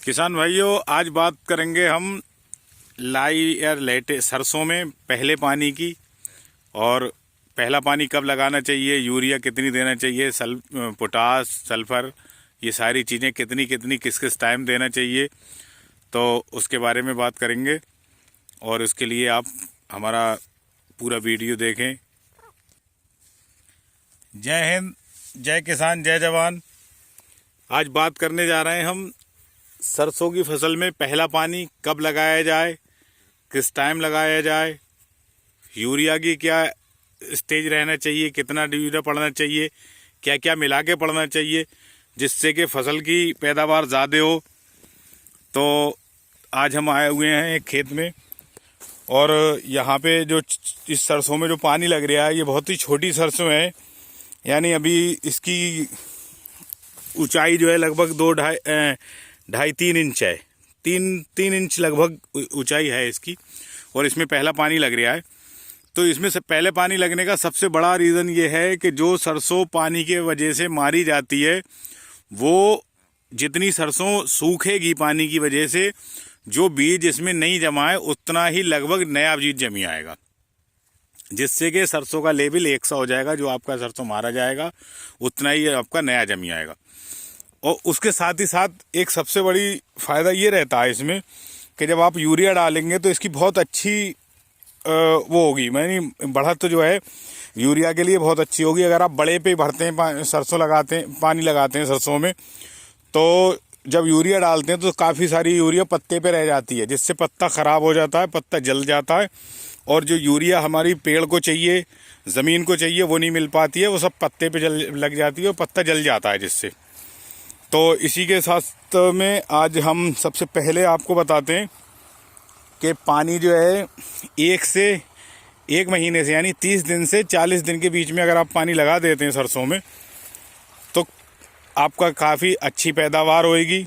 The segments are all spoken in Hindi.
किसान भाइयों, आज बात करेंगे हम लाई या लेटे सरसों में पहले पानी की। और पहला पानी कब लगाना चाहिए, यूरिया कितनी देना चाहिए, पोटास, सल्फर, ये सारी चीज़ें कितनी कितनी किस किस टाइम देना चाहिए, तो उसके बारे में बात करेंगे। और इसके लिए आप हमारा पूरा वीडियो देखें। जय हिंद, जय किसान, जय जवान। आज बात करने जा रहे हैं हम सरसों की फसल में पहला पानी कब लगाया जाए, किस टाइम लगाया जाए, यूरिया की क्या स्टेज रहना चाहिए, कितना यूरिया पड़ना चाहिए, क्या क्या मिला के पड़ना चाहिए जिससे कि फसल की पैदावार ज़्यादा हो। तो आज हम आए हुए हैं एक खेत में, और यहाँ पे जो इस सरसों में जो पानी लग रहा है, ये बहुत ही छोटी सरसों है। यानी अभी इसकी ऊंचाई जो है लगभग 2-2.5-3 इंच है। तीन इंच लगभग ऊंचाई है इसकी, और इसमें पहला पानी लग रहा है। तो इसमें से पहले पानी लगने का सबसे बड़ा रीज़न ये है कि जो सरसों पानी के वजह से मारी जाती है, वो जितनी सरसों सूखेगी पानी की वजह से, जो बीज इसमें नहीं जमा है उतना ही लगभग नया बीज जमी आएगा, जिससे कि सरसों का लेवल 100 हो जाएगा। जो आपका सरसों मारा जाएगा उतना ही आपका नया जमी आएगा। और उसके साथ ही साथ एक सबसे बड़ी फ़ायदा ये रहता है इसमें कि जब आप यूरिया डालेंगे तो इसकी बहुत अच्छी वो होगी, यानी बढ़त तो जो है यूरिया के लिए बहुत अच्छी होगी। अगर आप बड़े पे भरते हैं, सरसों लगाते हैं, पानी लगाते हैं सरसों में, तो जब यूरिया डालते हैं तो काफ़ी सारी यूरिया पत्ते पे रह जाती है, जिससे पत्ता ख़राब हो जाता है, पत्ता जल जाता है। और जो यूरिया हमारी पेड़ को चाहिए, ज़मीन को चाहिए, वो नहीं मिल पाती है, वो सब पत्ते पे लग जाती है और पत्ता जल जाता है जिससे। तो इसी के साथ में आज हम सबसे पहले आपको बताते हैं कि पानी जो है 1 महीने से, यानी 30 दिन से 40 दिन के बीच में अगर आप पानी लगा देते हैं सरसों में, तो आपका काफ़ी अच्छी पैदावार होएगी।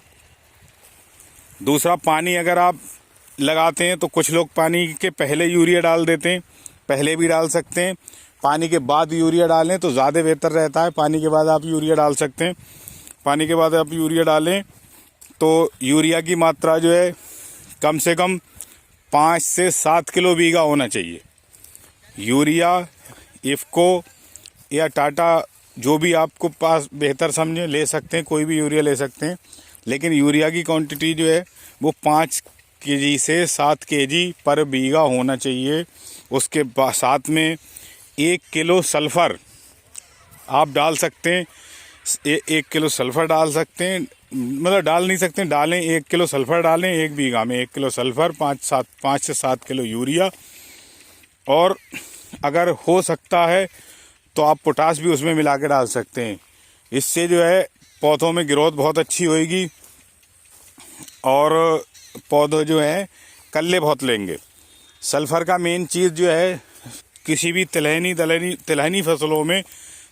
दूसरा, पानी अगर आप लगाते हैं तो कुछ लोग पानी के पहले यूरिया डाल देते हैं, पहले भी डाल सकते हैं। पानी के बाद यूरिया डालें तो ज़्यादा बेहतर रहता है। पानी के बाद आप यूरिया डाल सकते हैं। पानी के बाद आप यूरिया डालें तो यूरिया की मात्रा जो है कम से कम 5 से 7 किलो बीघा होना चाहिए। यूरिया, इफ़को या टाटा, जो भी आपको पास बेहतर समझे ले सकते हैं, कोई भी यूरिया ले सकते हैं। लेकिन यूरिया की क्वांटिटी जो है वो 5 केजी से 7 केजी पर बीघा होना चाहिए। उसके साथ में 1 किलो सल्फ़र आप डाल सकते हैं। 1 किलो सल्फ़र डाल सकते हैं, मतलब डाल नहीं सकते, डालें। 1 किलो सल्फ़र डालें 1 बीघा में, 1 किलो सल्फ़र, 5 से 7 किलो यूरिया। और अगर हो सकता है तो आप पोटास भी उसमें मिला के डाल सकते हैं। इससे जो है पौधों में ग्रोथ बहुत अच्छी होएगी और पौधे जो है कल्ले बहुत लेंगे। सल्फ़र का मेन चीज़ जो है, किसी भी तिलहनी फसलों में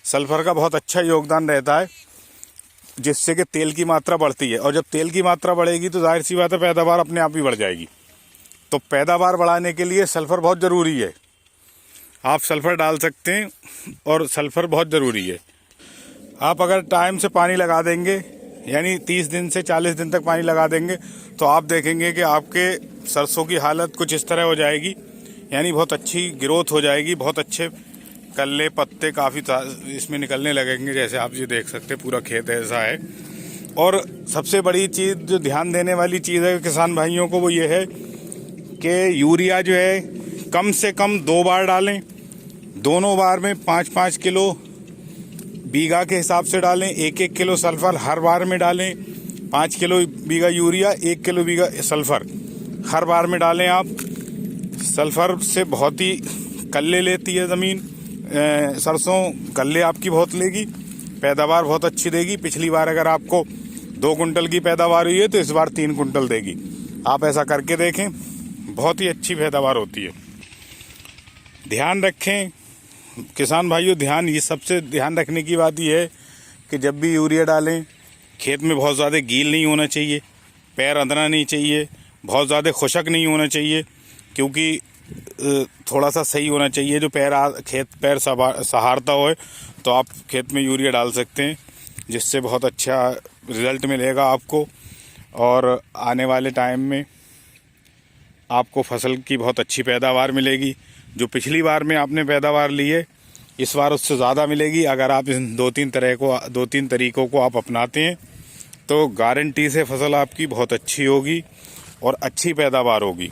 सल्फ़र का बहुत अच्छा योगदान रहता है, जिससे कि तेल की मात्रा बढ़ती है। और जब तेल की मात्रा बढ़ेगी तो जाहिर सी बात है पैदावार अपने आप ही बढ़ जाएगी। तो पैदावार बढ़ाने के लिए सल्फ़र बहुत ज़रूरी है। आप सल्फ़र डाल सकते हैं, और सल्फ़र बहुत ज़रूरी है। आप अगर टाइम से पानी लगा देंगे, यानी 30 दिन से 40 दिन तक पानी लगा देंगे, तो आप देखेंगे कि आपके सरसों की हालत कुछ इस तरह हो जाएगी, यानी बहुत अच्छी ग्रोथ हो जाएगी, बहुत अच्छे कल्ले पत्ते काफ़ी इसमें निकलने लगेंगे। जैसे आप ये देख सकते हैं, पूरा खेत ऐसा है। और सबसे बड़ी चीज़ जो ध्यान देने वाली चीज़ है किसान भाइयों को, वो ये है कि यूरिया जो है कम से कम 2 बार डालें। दोनों बार में 5-5 किलो बीघा के हिसाब से डालें। 1-1 किलो सल्फ़र हर बार में डालें। 5 किलो बीघा यूरिया, 1 किलो बीघा सल्फ़र हर बार में डालें आप। सल्फ़र से बहुत ही कल्ले लेती है ज़मीन, सरसों कल्ले आपकी बहुत लेगी, पैदावार बहुत अच्छी देगी। पिछली बार अगर आपको 2 कुंटल की पैदावार हुई है तो इस बार 3 कुंटल देगी। आप ऐसा करके देखें, बहुत ही अच्छी पैदावार होती है। ध्यान रखें किसान भाइयों, ये सबसे ध्यान रखने की बात यह है कि जब भी यूरिया डालें, खेत में बहुत ज़्यादा गील नहीं होना चाहिए, पैर अंदना नहीं चाहिए, बहुत ज़्यादा खुशक नहीं होना चाहिए, क्योंकि थोड़ा सा सही होना चाहिए। जो पैर सहारता हो तो आप खेत में यूरिया डाल सकते हैं, जिससे बहुत अच्छा रिज़ल्ट मिलेगा आपको। और आने वाले टाइम में आपको फसल की बहुत अच्छी पैदावार मिलेगी। जो पिछली बार में आपने पैदावार ली है, इस बार उससे ज़्यादा मिलेगी। अगर आप इन दो तीन तरीकों को आप अपनाते हैं तो गारंटी से फसल आपकी बहुत अच्छी होगी और अच्छी पैदावार होगी।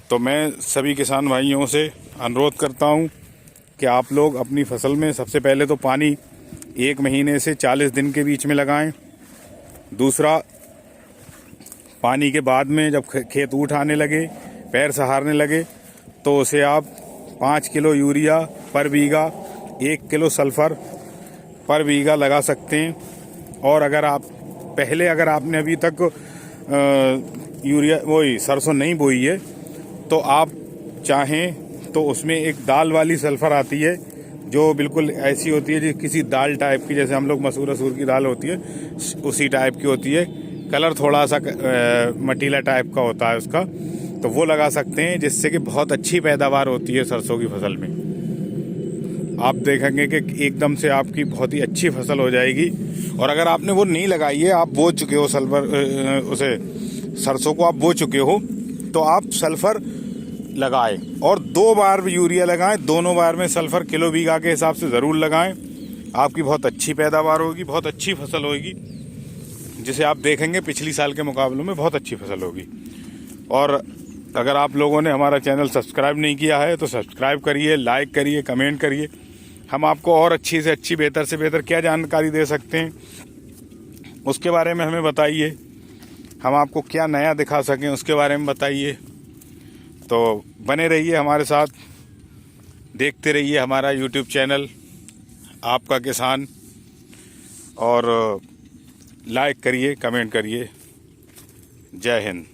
तो मैं सभी किसान भाइयों से अनुरोध करता हूं कि आप लोग अपनी फसल में सबसे पहले तो पानी 1 महीने से 40 दिन के बीच में लगाएं। दूसरा, पानी के बाद में जब खेत ऊठ आने लगे, पैर सहारने लगे, तो उसे आप 5 किलो यूरिया पर बीघा, 1 किलो सल्फर पर बीघा लगा सकते हैं। और अगर आपने अभी तक सरसों नहीं बोई है, तो आप चाहें तो उसमें एक दाल वाली सल्फर आती है जो बिल्कुल ऐसी होती है, किसी दाल टाइप की, जैसे हम लोग मसूर की दाल होती है उसी टाइप की होती है। कलर थोड़ा सा मटीला टाइप का होता है उसका, तो वो लगा सकते हैं, जिससे कि बहुत अच्छी पैदावार होती है सरसों की फसल में। आप देखेंगे कि एकदम से आपकी बहुत ही अच्छी फसल हो जाएगी। और अगर आपने वो नहीं लगाई है, आप बो चुके हो सरसों को आप बो चुके हो, तो आप सल्फर लगाएं और 2 बार यूरिया लगाएं। दोनों बार में सल्फर किलो बीघा के हिसाब से ज़रूर लगाएं। आपकी बहुत अच्छी पैदावार होगी, बहुत अच्छी फसल होगी, जिसे आप देखेंगे पिछली साल के मुकाबले में बहुत अच्छी फसल होगी। और अगर आप लोगों ने हमारा चैनल सब्सक्राइब नहीं किया है तो सब्सक्राइब करिए, लाइक करिए, कमेंट करिए। हम आपको और अच्छी से अच्छी, बेहतर से बेहतर क्या जानकारी दे सकते हैं, उसके बारे में हमें बताइए। हम आपको क्या नया दिखा सकें उसके बारे में बताइए। तो बने रहिए हमारे साथ, देखते रहिए हमारा YouTube चैनल आपका किसान, और लाइक करिए, कमेंट करिए। जय हिंद।